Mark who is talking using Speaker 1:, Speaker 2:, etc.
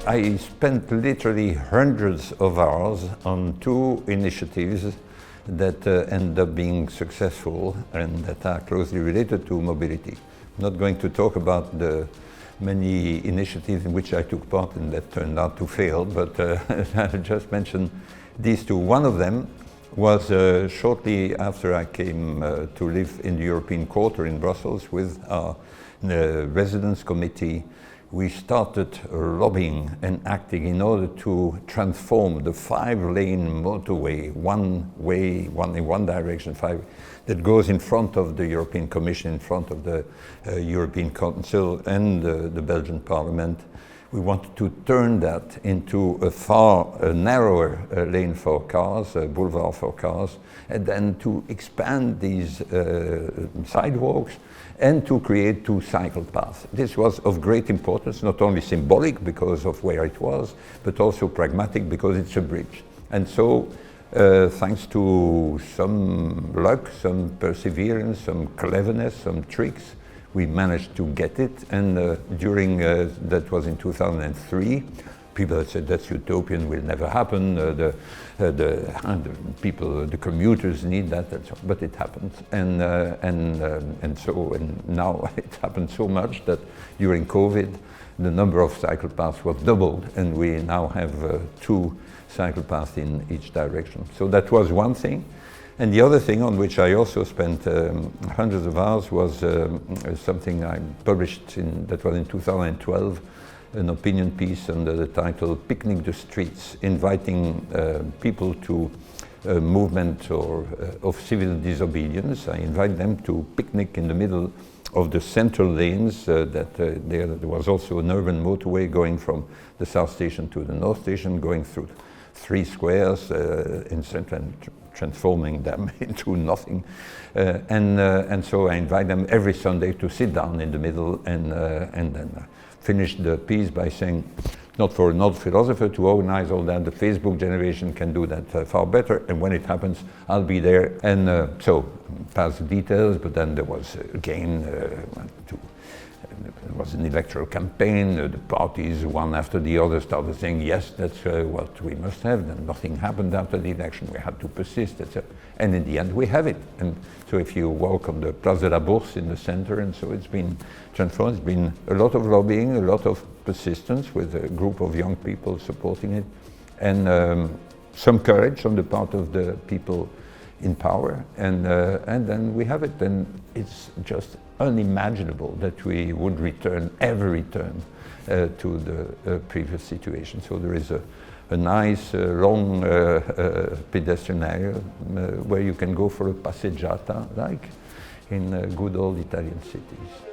Speaker 1: I spent literally hundreds of hours on two initiatives that end up being successful and that are closely related to mobility. I'm not going to talk about the many initiatives in which I took part and that turned out to fail, but I'll just mention these two. One of them was shortly after I came to live in the European Quarter in Brussels with our residence committee. We started lobbying and acting in order to transform the 5-lane motorway, one way, one in one direction, that goes in front of the European Commission, in front of the European Council and the Belgian Parliament. We wanted to turn that into a far narrower lane for cars, a boulevard for cars, and then to expand these sidewalks and to create two cycle paths. This was of great importance, not only symbolic because of where it was, but also pragmatic because it's a bridge. And so, thanks to some luck, some perseverance, some cleverness, some tricks, we managed to get it, and during, that was in 2003, people had said that's utopian, will never happen, the people, the commuters need that, and so, but it happened. And now it happened so much that during COVID, the number of cycle paths was doubled, and we now have two cycle paths in each direction. So that was one thing. And the other thing on which I also spent hundreds of hours was something I published that was in 2012, an opinion piece under the title Picnic the Streets, inviting people to a movement of civil disobedience. I invite them to picnic in the middle of the central lanes, there was also an urban motorway going from the South Station to the North Station, going through 3 squares in central and transforming them into nothing. And so I invite them every Sunday to sit down in the middle and then finish the piece by saying, not for an old philosopher to organize all that, the Facebook generation can do that far better, and when it happens, I'll be there. And so, pass the details, but then there was again, there was an electoral campaign, the parties, one after the other, started saying, yes, that's what we must have. Then nothing happened after the election, we had to persist, etc. And in the end, we have it. And so if you walk on the Place de la Bourse in the center, and so it's been transformed, it's been a lot of lobbying, a lot of persistence with a group of young people supporting it, and some courage on the part of the people in power, and then we have it. And it's just unimaginable that we would ever return to the previous situation. So there is a nice long pedestrian area where you can go for a passeggiata, like in good old Italian cities.